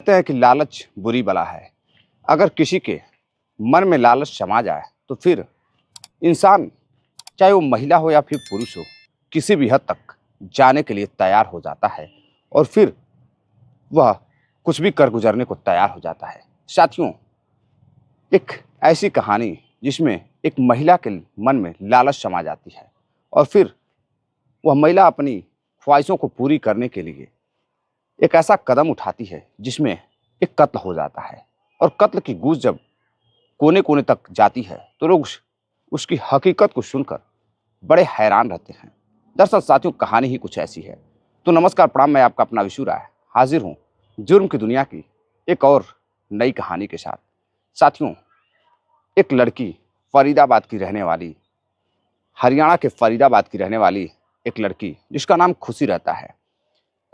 कहते हैं कि लालच बुरी बला है। अगर किसी के मन में लालच समा जाए तो फिर इंसान, चाहे वो महिला हो या फिर पुरुष हो, किसी भी हद तक जाने के लिए तैयार हो जाता है और फिर वह कुछ भी कर गुजरने को तैयार हो जाता है। साथियों, एक ऐसी कहानी जिसमें एक महिला के मन में लालच समा जाती है और फिर वह महिला अपनी ख्वाहिशों को पूरी करने के लिए एक ऐसा कदम उठाती है जिसमें एक कत्ल हो जाता है। और कत्ल की गूंज जब कोने कोने तक जाती है तो लोग उसकी हकीकत को सुनकर बड़े हैरान रहते हैं। दरअसल साथियों, कहानी ही कुछ ऐसी है। तो नमस्कार, प्रणाम, मैं आपका अपना विशु राय हाजिर हूँ जुर्म की दुनिया की एक और नई कहानी के साथ। साथियों, एक लड़की, फरीदाबाद की रहने वाली, हरियाणा के फरीदाबाद की रहने वाली एक लड़की जिसका नाम खुशी रहता है।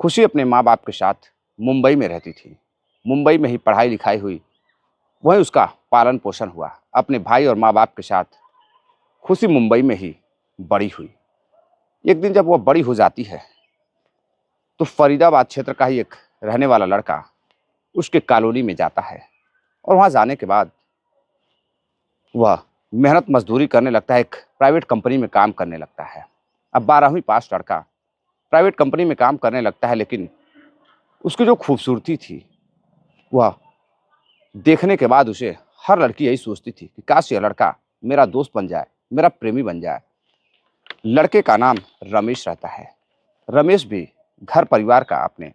खुशी अपने माँ बाप के साथ मुंबई में रहती थी। मुंबई में ही पढ़ाई लिखाई हुई, वहीं उसका पालन पोषण हुआ। अपने भाई और माँ बाप के साथ खुशी मुंबई में ही बड़ी हुई। एक दिन जब वह बड़ी हो जाती है तो फरीदाबाद क्षेत्र का ही एक रहने वाला लड़का उसके कॉलोनी में जाता है और वहाँ जाने के बाद वह मेहनत मजदूरी करने लगता है। एक प्राइवेट कंपनी में काम करने लगता है। अब 12वीं पास लड़का प्राइवेट कंपनी में काम करने लगता है, लेकिन उसकी जो खूबसूरती थी वह देखने के बाद उसे हर लड़की यही सोचती थी कि काश यह लड़का मेरा दोस्त बन जाए, मेरा प्रेमी बन जाए। लड़के का नाम रमेश रहता है। रमेश भी घर परिवार का, अपने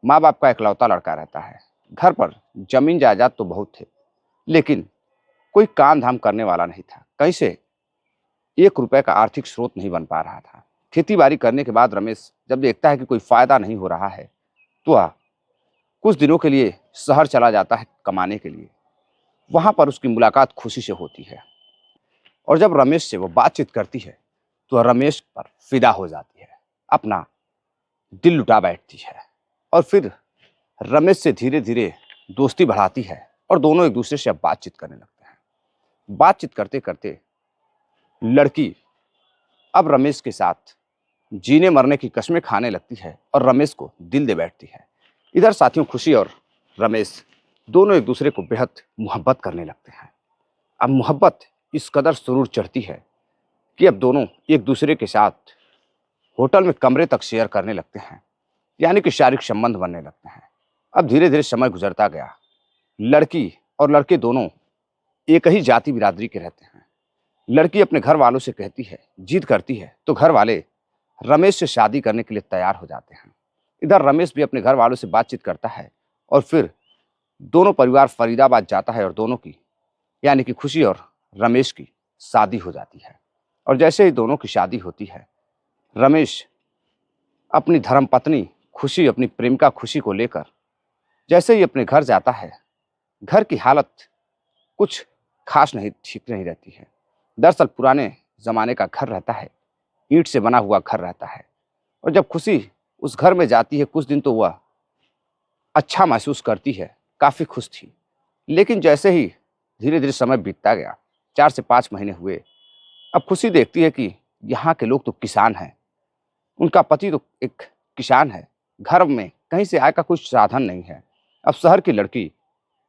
माँ बाप का इकलौता लड़का रहता है। घर पर जमीन जायदाद तो बहुत थे, लेकिन कोई काम धाम करने वाला नहीं था। कहीं से 1 रुपए का आर्थिक स्रोत नहीं बन पा रहा था। खेती बाड़ी करने के बाद रमेश जब देखता है कि कोई फायदा नहीं हो रहा है तो वह कुछ दिनों के लिए शहर चला जाता है कमाने के लिए। वहां पर उसकी मुलाकात खुशी से होती है और जब रमेश से वो बातचीत करती है तो वह रमेश पर फिदा हो जाती है, अपना दिल लुटा बैठती है और फिर रमेश से धीरे धीरे दोस्ती बढ़ाती है और दोनों एक दूसरे से अब बातचीत करने लगते हैं। बातचीत करते करते लड़की अब रमेश के साथ जीने मरने की कस्में खाने लगती है और रमेश को दिल दे बैठती है। इधर साथियों, खुशी और रमेश दोनों एक दूसरे को बेहद मोहब्बत करने लगते हैं। अब मोहब्बत इस कदर सुरूर चढ़ती है कि अब दोनों एक दूसरे के साथ होटल में कमरे तक शेयर करने लगते हैं, यानी कि शारीरिक संबंध बनने लगते हैं। अब धीरे धीरे समय गुजरता गया। लड़की और लड़के दोनों एक ही जाति बिरादरी के रहते हैं। लड़की अपने घर वालों से कहती है, जिद करती है, तो घर वाले रमेश से शादी करने के लिए तैयार हो जाते हैं। इधर रमेश भी अपने घर वालों से बातचीत करता है और फिर दोनों परिवार फरीदाबाद जाता है और दोनों की, यानी कि खुशी और रमेश की शादी हो जाती है। और जैसे ही दोनों की शादी होती है, रमेश अपनी धर्मपत्नी खुशी, अपनी प्रेमिका खुशी को लेकर जैसे ही अपने घर जाता है, घर की हालत कुछ खास नहीं, ठीक नहीं रहती है। दरअसल पुराने ज़माने का घर रहता है, ईंट से बना हुआ घर रहता है। और जब खुशी उस घर में जाती है कुछ दिन तो वह अच्छा महसूस करती है, काफ़ी खुश थी। लेकिन जैसे ही धीरे धीरे समय बीतता गया, 4 से 5 महीने हुए, अब खुशी देखती है कि यहाँ के लोग तो किसान हैं, उनका पति तो एक किसान है, घर में कहीं से आय का कुछ साधन नहीं है। अब शहर की लड़की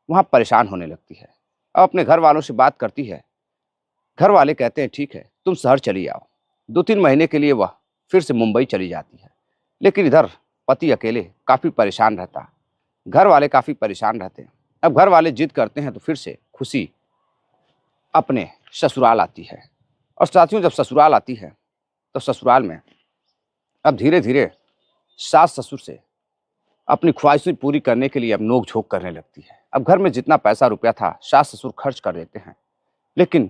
वहाँ परेशान होने लगती है। अब अपने घर वालों से बात करती है। घर वाले कहते हैं ठीक है, तुम शहर चली आओ। 2-3 महीने के लिए वह फिर से मुंबई चली जाती है। लेकिन इधर पति अकेले काफ़ी परेशान रहता, घर वाले काफ़ी परेशान रहते हैं। अब घर वाले जिद करते हैं तो फिर से खुशी अपने ससुराल आती है। और साथियों, जब ससुराल आती है तो ससुराल में अब धीरे धीरे सास ससुर से अपनी ख्वाहिशें पूरी करने के लिए अब नोक झोंक करने लगती है। अब घर में जितना पैसा रुपया था सास ससुर खर्च कर देते हैं, लेकिन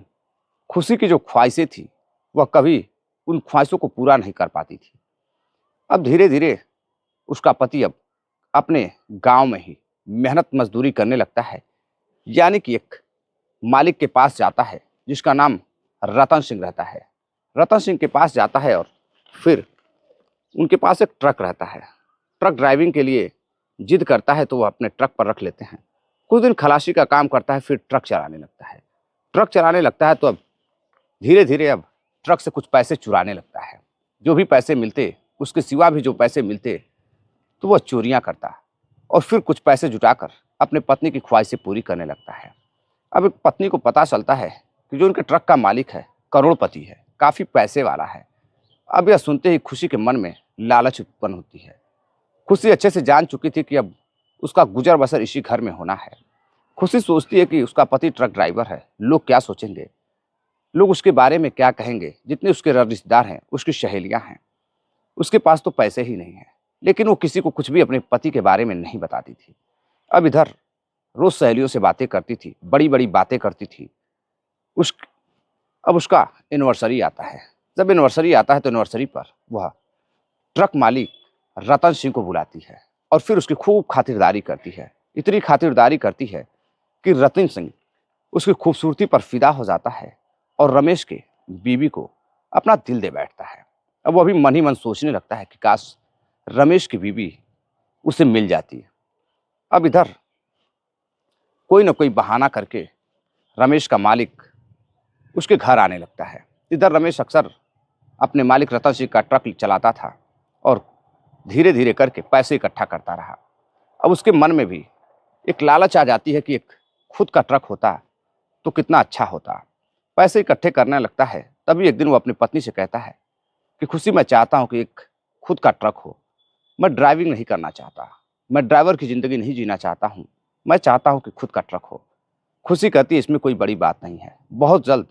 खुशी की जो ख्वाहिशें थी वह कभी उन ख्वाहिशों को पूरा नहीं कर पाती थी। अब धीरे धीरे उसका पति अब अपने गांव में ही मेहनत मजदूरी करने लगता है, यानी कि एक मालिक के पास जाता है जिसका नाम रतन सिंह रहता है। रतन सिंह के पास जाता है और फिर उनके पास एक ट्रक रहता है। ट्रक ड्राइविंग के लिए जिद करता है तो वह अपने ट्रक पर रख लेते हैं। कुछ दिन खलासी का काम करता है, फिर ट्रक चलाने लगता है। ट्रक चलाने लगता है तो अब धीरे धीरे अब ट्रक से कुछ पैसे चुराने लगता है। जो भी पैसे मिलते, उसके सिवा भी जो पैसे मिलते तो वह चोरियां करता और फिर कुछ पैसे जुटाकर अपने पत्नी की ख्वाहिशें पूरी करने लगता है। अब एक पत्नी को पता चलता है कि जो उनके ट्रक का मालिक है करोड़पति है, काफ़ी पैसे वाला है। अब यह सुनते ही खुशी के मन में लालच उत्पन्न होती है। खुशी अच्छे से जान चुकी थी कि अब उसका गुजर बसर इसी घर में होना है। खुशी सोचती है कि उसका पति ट्रक ड्राइवर है, लोग क्या सोचेंगे, लोग उसके बारे में क्या कहेंगे। जितने उसके रिश्तेदार हैं, उसकी सहेलियां हैं, उसके पास तो पैसे ही नहीं हैं। लेकिन वो किसी को कुछ भी अपने पति के बारे में नहीं बताती थी। अब इधर रोज सहेलियों से बातें करती थी, बड़ी बड़ी बातें करती थी। उस अब उसका एनिवर्सरी आता है। जब एनिवर्सरी आता है तो एनिवर्सरी पर वह ट्रक मालिक रतन सिंह को बुलाती है और फिर उसकी खूब खातिरदारी करती है। इतनी खातिरदारी करती है कि रतन सिंह उसकी खूबसूरती पर फिदा हो जाता है और रमेश के बीवी को अपना दिल दे बैठता है। अब वो अभी मन ही मन सोचने लगता है कि काश रमेश की बीवी उसे मिल जाती है। अब इधर कोई ना कोई बहाना करके रमेश का मालिक उसके घर आने लगता है। इधर रमेश अक्सर अपने मालिक रतन सिंह का ट्रक चलाता था और धीरे धीरे करके पैसे इकट्ठा करता रहा। अब उसके मन में भी एक लालच आ जाती है कि एक खुद का ट्रक होता तो कितना अच्छा होता। पैसे इकट्ठे करने लगता है। तभी एक दिन वो अपनी पत्नी से कहता है कि खुशी, मैं चाहता हूँ कि एक खुद का ट्रक हो। मैं ड्राइविंग नहीं करना चाहता, मैं ड्राइवर की ज़िंदगी नहीं जीना चाहता हूँ। मैं चाहता हूँ कि खुद का ट्रक हो। खुशी कहती है इसमें कोई बड़ी बात नहीं है, बहुत जल्द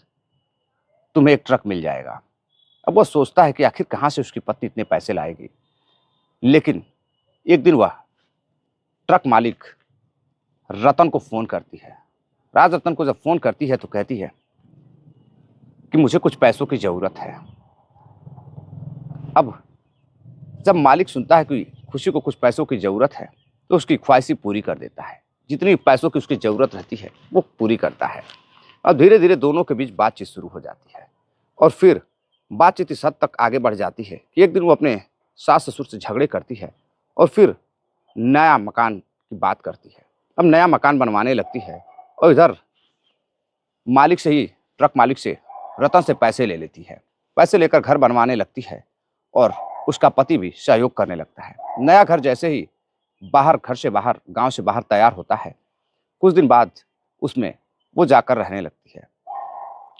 तुम्हें एक ट्रक मिल जाएगा। अब वह सोचता है कि आखिर कहाँ से उसकी पत्नी इतने पैसे लाएगी। लेकिन एक दिन वह ट्रक मालिक रतन को फ़ोन करती है। राज रतन को जब फ़ोन करती है तो कहती है कि मुझे कुछ पैसों की ज़रूरत है। अब जब मालिक सुनता है कि खुशी को कुछ पैसों की ज़रूरत है तो उसकी ख्वाहिशें पूरी कर देता है। जितनी पैसों की उसकी ज़रूरत रहती है वो पूरी करता है। और धीरे धीरे दोनों के बीच बातचीत शुरू हो जाती है और फिर बातचीत इस हद तक आगे बढ़ जाती है कि एक दिन वो अपने सास ससुर से झगड़े करती है और फिर नया मकान की बात करती है। अब नया मकान बनवाने लगती है और इधर मालिक से ही ट्रक मालिक से रतन से पैसे ले लेती है। पैसे लेकर घर बनवाने लगती है और उसका पति भी सहयोग करने लगता है। नया घर जैसे ही घर से बाहर, गांव से बाहर तैयार होता है, कुछ दिन बाद उसमें वो जाकर रहने लगती है।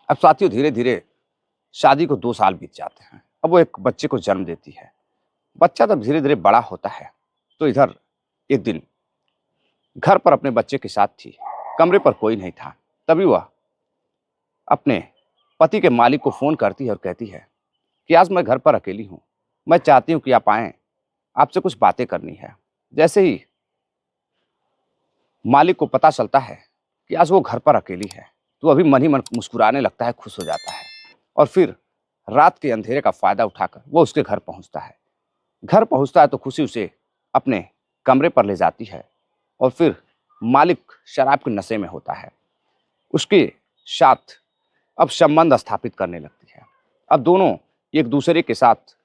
अब साथियों, धीरे धीरे शादी को 2 साल बीत जाते हैं। अब वो एक बच्चे को जन्म देती है। बच्चा जब धीरे धीरे बड़ा होता है तो इधर एक दिन घर पर अपने बच्चे के साथ थी, कमरे पर कोई नहीं था। तभी वह अपने पति के मालिक को फ़ोन करती है और कहती है कि आज मैं घर पर अकेली हूँ, मैं चाहती हूँ कि आप आएँ, आपसे कुछ बातें करनी है। जैसे ही मालिक को पता चलता है कि आज वो घर पर अकेली है तो अभी मन ही मन मुस्कुराने लगता है, खुश हो जाता है और फिर रात के अंधेरे का फ़ायदा उठाकर वो उसके घर पहुँचता है। घर पहुँचता है तो खुशी उसे अपने कमरे पर ले जाती है और फिर मालिक शराब के नशे में होता है। उसके साथ अब संबंध स्थापित करने लगती है। अब दोनों एक दूसरे के साथ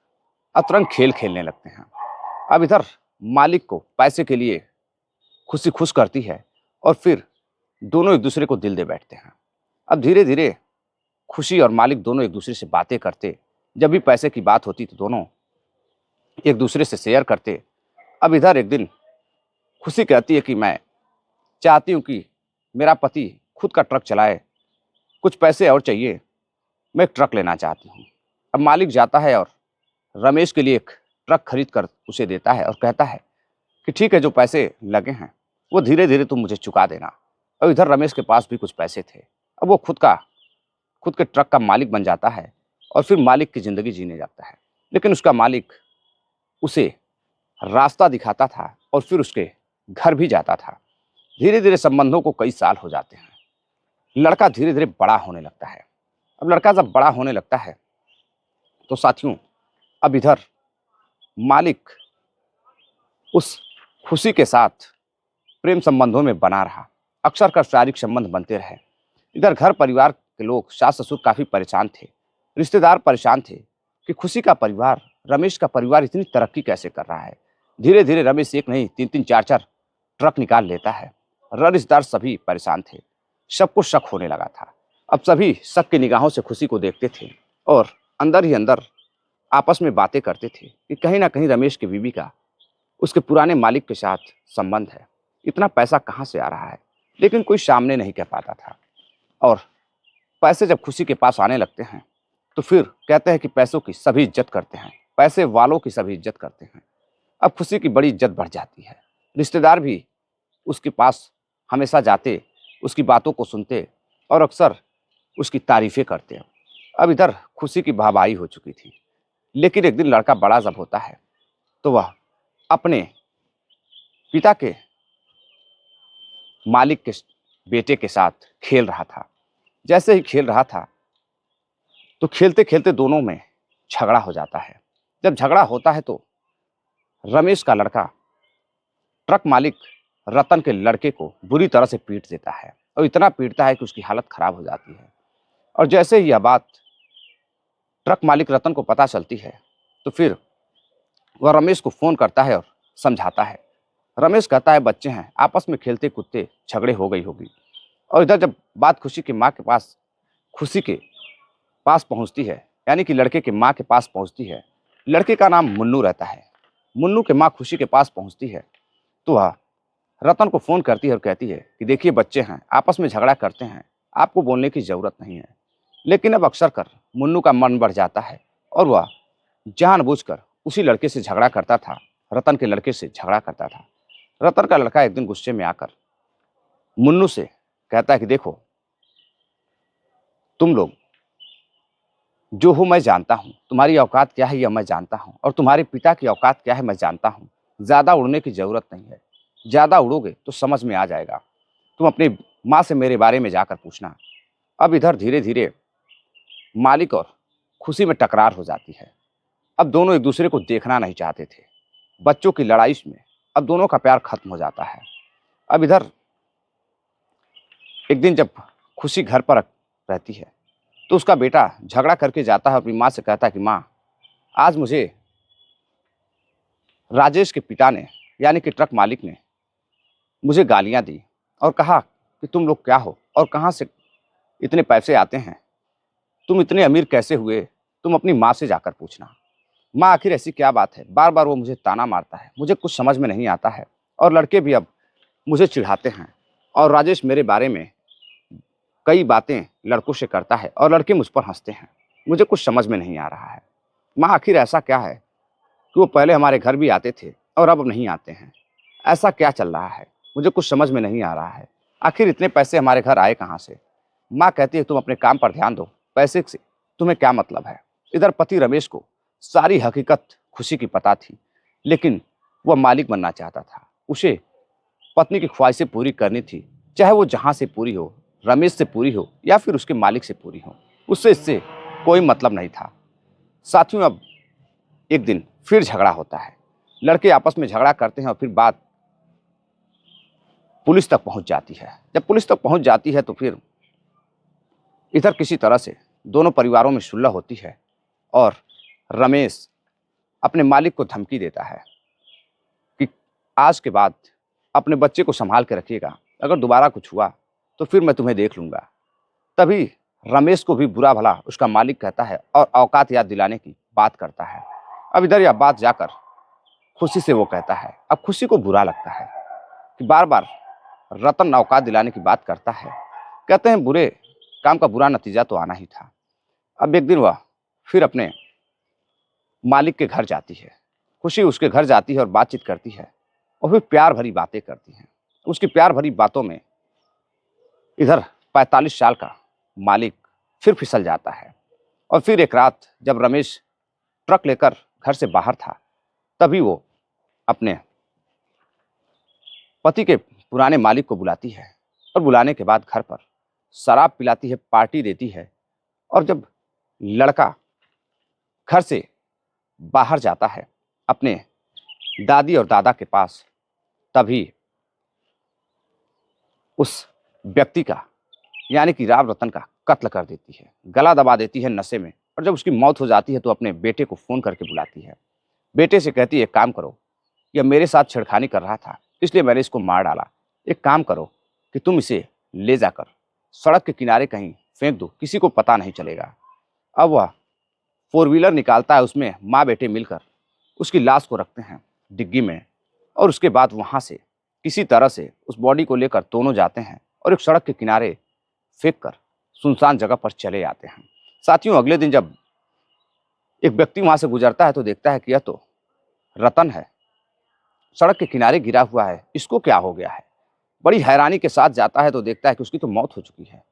अतरंग खेल खेलने लगते हैं। अब इधर मालिक को पैसे के लिए खुशी खुश करती है और फिर दोनों एक दूसरे को दिल दे बैठते हैं। अब धीरे धीरे खुशी और मालिक दोनों एक दूसरे से बातें करते। जब भी पैसे की बात होती तो दोनों एक दूसरे से शेयर करते। अब इधर एक दिन खुशी कहती है कि मैं चाहती हूँ कि मेरा पति खुद का ट्रक चलाए, कुछ पैसे और चाहिए, मैं एक ट्रक लेना चाहती हूँ। अब मालिक जाता है और रमेश के लिए एक ट्रक खरीद कर उसे देता है और कहता है कि ठीक है, जो पैसे लगे हैं वो धीरे धीरे तुम मुझे चुका देना। और इधर रमेश के पास भी कुछ पैसे थे। अब वो खुद के ट्रक का मालिक बन जाता है और फिर मालिक की ज़िंदगी जीने जाता है। लेकिन उसका मालिक उसे रास्ता दिखाता था और फिर उसके घर भी जाता था। धीरे धीरे संबंधों को कई साल हो जाते हैं। लड़का धीरे धीरे बड़ा होने लगता है। अब लड़का जब बड़ा होने लगता है तो साथियों, अब इधर मालिक उस खुशी के साथ प्रेम संबंधों में बना रहा। अक्सर कर शारीरिक संबंध बनते रहे। इधर घर परिवार के लोग, सास ससुर काफ़ी परेशान थे, रिश्तेदार परेशान थे कि खुशी का परिवार, रमेश का परिवार इतनी तरक्की कैसे कर रहा है। धीरे धीरे रमेश एक नहीं 3-3 4-4 ट्रक निकाल लेता है। रिश्तेदार सभी परेशान थे, सबको शक होने लगा था। अब सभी शक की निगाहों से खुशी को देखते थे और अंदर ही अंदर आपस में बातें करते थे कि कहीं ना कहीं रमेश की बीवी का उसके पुराने मालिक के साथ संबंध है, इतना पैसा कहाँ से आ रहा है, लेकिन कोई सामने नहीं कह पाता था। और पैसे जब खुशी के पास आने लगते हैं तो फिर कहते हैं कि पैसों की सभी इज्जत करते हैं, पैसे वालों की सभी इज्जत करते हैं। अब खुशी की बड़ी इज्जत बढ़ जाती है, रिश्तेदार भी उसके पास हमेशा जाते, उसकी बातों को सुनते और अक्सर उसकी तारीफ़ें करते। अब इधर खुशी की वाहवाही हो चुकी थी, लेकिन एक दिन लड़का बड़ा जब होता है तो वह अपने पिता के मालिक के बेटे के साथ खेल रहा था। जैसे ही खेल रहा था तो खेलते-खेलते दोनों में झगड़ा हो जाता है। जब झगड़ा होता है तो रमेश का लड़का ट्रक मालिक रतन के लड़के को बुरी तरह से पीट देता है और इतना पीटता है कि उसकी हालत खराब हो जाती है। और जैसे ही यह बात ट्रक मालिक रतन को पता चलती है तो फिर वह रमेश को फ़ोन करता है और समझाता है। रमेश कहता है बच्चे हैं, आपस में खेलते कूदते झगड़े हो गई होगी। और इधर जब बात खुशी की माँ के पास खुशी के पास पहुँचती है, यानी कि लड़के की माँ के पास पहुँचती है, लड़के का नाम मुन्नू रहता है। मुन्नू की माँ खुशी के पास पहुँचती है तो वह रतन को फ़ोन करती है और कहती है कि देखिए बच्चे हैं, आपस में झगड़ा करते हैं, आपको बोलने की ज़रूरत नहीं है। लेकिन अब अक्सर कर मुन्नू का मन बढ़ जाता है और वह जानबूझकर उसी लड़के से झगड़ा करता था, रतन के लड़के से झगड़ा करता था। रतन का लड़का एक दिन गुस्से में आकर मुन्नू से कहता है कि देखो, तुम लोग जो हो मैं जानता हूँ, तुम्हारी औकात क्या है यह मैं जानता हूँ और तुम्हारे पिता की औकात क्या है मैं जानता हूँ। ज़्यादा उड़ने की ज़रूरत नहीं है, ज़्यादा उड़ोगे तो समझ में आ जाएगा। तुम अपनी माँ से मेरे बारे में जाकर पूछना। अब इधर धीरे-धीरे मालिक और खुशी में टकरार हो जाती है। अब दोनों एक दूसरे को देखना नहीं चाहते थे। बच्चों की लड़ाई में अब दोनों का प्यार खत्म हो जाता है। अब इधर एक दिन जब खुशी घर पर रहती है तो उसका बेटा झगड़ा करके जाता है, अपनी माँ से कहता है कि माँ, आज मुझे राजेश के पिता ने, यानी कि ट्रक मालिक ने मुझे गालियाँ दी और कहा कि तुम लोग क्या हो और कहाँ से इतने पैसे आते हैं, तुम इतने अमीर कैसे हुए, तुम अपनी माँ से जाकर पूछना। माँ, आखिर ऐसी क्या बात है, बार बार वो मुझे ताना मारता है, मुझे कुछ समझ में नहीं आता है और लड़के भी अब मुझे चिढ़ाते हैं और राजेश मेरे बारे में कई बातें लड़कों से करता है और लड़के मुझ पर हंसते हैं, मुझे कुछ समझ में नहीं आ रहा है। माँ, आखिर ऐसा क्या है कि वो पहले हमारे घर भी आते थे और अब नहीं आते हैं, ऐसा क्या चल रहा है, मुझे कुछ समझ में नहीं आ रहा है, आखिर इतने पैसे हमारे घर आए कहाँ से। माँ कहती है तुम अपने काम पर ध्यान दो, पैसे से तुम्हें क्या मतलब है। इधर पति रमेश को सारी हकीकत खुशी की पता थी, लेकिन वह मालिक बनना चाहता था, उसे पत्नी की ख्वाहिशें पूरी करनी थी, चाहे वो जहाँ से पूरी हो, रमेश से पूरी हो या फिर उसके मालिक से पूरी हो, उससे इससे कोई मतलब नहीं था। साथियों, अब एक दिन फिर झगड़ा होता है, लड़के आपस में झगड़ा करते हैं और फिर बात पुलिस तक पहुंच जाती है। जब पुलिस तक पहुंच जाती है तो फिर इधर किसी तरह से दोनों परिवारों में सुलह होती है और रमेश अपने मालिक को धमकी देता है कि आज के बाद अपने बच्चे को संभाल के रखिएगा, अगर दोबारा कुछ हुआ तो फिर मैं तुम्हें देख लूँगा। तभी रमेश को भी बुरा भला उसका मालिक कहता है और औकात याद दिलाने की बात करता है। अब इधर यह बात जाकर खुशी से वो कहता है। अब खुशी को बुरा लगता है कि बार बार रतन औकात दिलाने की बात करता है। कहते हैं बुरे काम का बुरा नतीजा तो आना ही था। अब एक दिन वह फिर अपने मालिक के घर जाती है। खुशी उसके घर जाती है और बातचीत करती है और फिर प्यार भरी बातें करती हैं। उसकी प्यार भरी बातों में इधर 45 साल का मालिक फिर फिसल जाता है। और फिर एक रात जब रमेश ट्रक लेकर घर से बाहर था, तभी वो अपने पति के पुराने मालिक को बुलाती है और बुलाने के बाद घर पर शराब पिलाती है, पार्टी देती है। और जब लड़का घर से बाहर जाता है अपने दादी और दादा के पास, तभी उस व्यक्ति का, यानी कि राव रतन का कत्ल कर देती है, गला दबा देती है नशे में। और जब उसकी मौत हो जाती है तो अपने बेटे को फ़ोन करके बुलाती है। बेटे से कहती है एक काम करो, यह मेरे साथ छेड़खानी कर रहा था इसलिए मैंने इसको मार डाला। एक काम करो कि तुम इसे ले जाकर सड़क के किनारे कहीं फेंक दो, किसी को पता नहीं चलेगा। अब वह 4 व्हीलर निकालता है, उसमें माँ बेटे मिलकर उसकी लाश को रखते हैं डिग्गी में और उसके बाद वहाँ से किसी तरह से उस बॉडी को लेकर दोनों जाते हैं और एक सड़क के किनारे फेंक कर सुनसान जगह पर चले आते हैं। साथियों, अगले दिन जब एक व्यक्ति वहाँ से गुजरता है तो देखता है कि यह तो रतन है, सड़क के किनारे गिरा हुआ है, इसको क्या हो गया है। बड़ी हैरानी के साथ जाता है तो देखता है कि उसकी तो मौत हो चुकी है।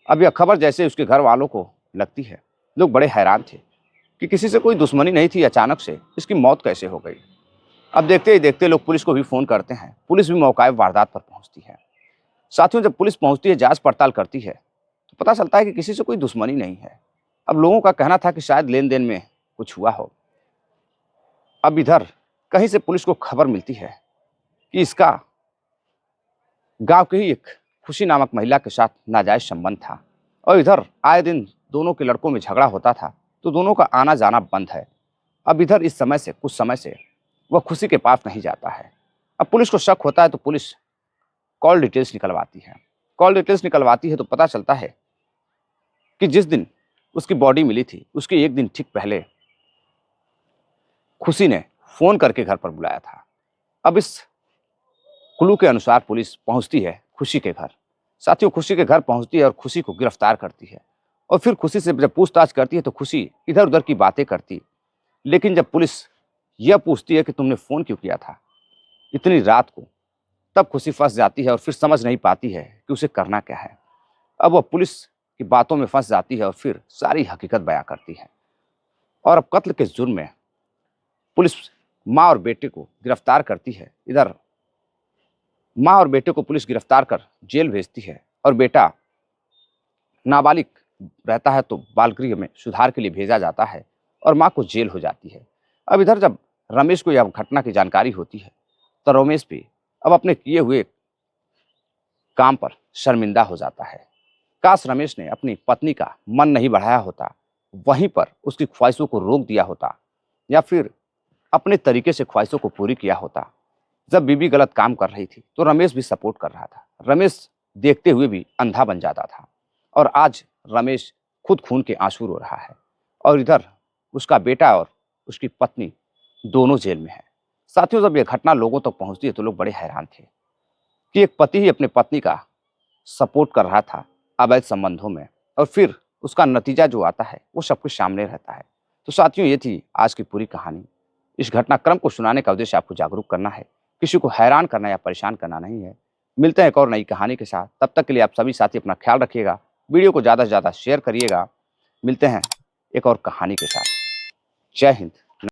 अब यह खबर जैसे उसके घर वालों को लगती है, लोग बड़े हैरान थे कि किसी से कोई दुश्मनी नहीं थी, अचानक से इसकी मौत कैसे हो गई। अब देखते ही देखते लोग पुलिस को भी फ़ोन करते हैं, पुलिस भी मौका वारदात पर पहुंचती है। साथियों, जब पुलिस पहुंचती है, जांच पड़ताल करती है तो पता चलता है कि किसी से कोई दुश्मनी नहीं है। अब लोगों का कहना था कि शायद लेन देन में कुछ हुआ हो। अब इधर कहीं से पुलिस को खबर मिलती है कि इसका गांव के ही एक खुशी नामक महिला के साथ नाजायज संबंध था और इधर आए दिन दोनों के लड़कों में झगड़ा होता था, तो दोनों का आना जाना बंद है। अब इधर इस समय से कुछ समय से वह खुशी के पास नहीं जाता है। अब पुलिस को शक होता है तो पुलिस कॉल डिटेल्स निकलवाती है। कॉल डिटेल्स निकलवाती है तो पता चलता है कि जिस दिन उसकी बॉडी मिली थी उसके एक दिन ठीक पहले खुशी ने फ़ोन करके घर पर बुलाया था। अब इस क्लू के अनुसार पुलिस पहुंचती है खुशी के घर। साथियों, खुशी के घर पहुंचती है और खुशी को गिरफ्तार करती है और फिर खुशी से जब पूछताछ करती है तो खुशी इधर उधर की बातें करती। लेकिन जब पुलिस यह पूछती है कि तुमने फ़ोन क्यों किया था इतनी रात को, तब खुशी फंस जाती है और फिर समझ नहीं पाती है कि उसे करना क्या है। अब वह पुलिस की बातों में फंस जाती है और फिर सारी हकीकत बयां करती है। और अब कत्ल के जुर्म में पुलिस माँ और बेटे को गिरफ्तार करती है। इधर माँ और बेटे को पुलिस गिरफ्तार कर जेल भेजती है और बेटा नाबालिग रहता है तो बाल गृह में सुधार के लिए भेजा जाता है और माँ को जेल हो जाती है। अब इधर जब रमेश को यह घटना की जानकारी होती है तो रमेश भी अब अपने किए हुए काम पर शर्मिंदा हो जाता है। काश रमेश ने अपनी पत्नी का मन नहीं बढ़ाया होता, वहीं पर उसकी ख्वाहिशों को रोक दिया होता या फिर अपने तरीके से ख्वाहिशों को पूरी किया होता। जब बीबी गलत काम कर रही थी तो रमेश भी सपोर्ट कर रहा था। रमेश देखते हुए भी अंधा बन जाता था और आज रमेश खुद खून के आंसू रो रहा है और इधर उसका बेटा और उसकी पत्नी दोनों जेल में है। साथियों, जब यह घटना लोगों तक पहुंचती है तो लोग बड़े हैरान थे कि एक पति ही अपने पत्नी का सपोर्ट कर रहा था अवैध संबंधों में और फिर उसका नतीजा जो आता है वो सबके सामने रहता है। तो साथियों, ये थी आज की पूरी कहानी। इस घटनाक्रम को सुनाने का उद्देश्य आपको जागरूक करना है, किसी को हैरान करना या परेशान करना नहीं है। मिलते हैं एक और नई कहानी के साथ, तब तक के लिए आप सभी साथी अपना ख्याल रखिएगा, वीडियो को ज़्यादा से ज़्यादा शेयर करिएगा। मिलते हैं एक और कहानी के साथ। जय हिंद।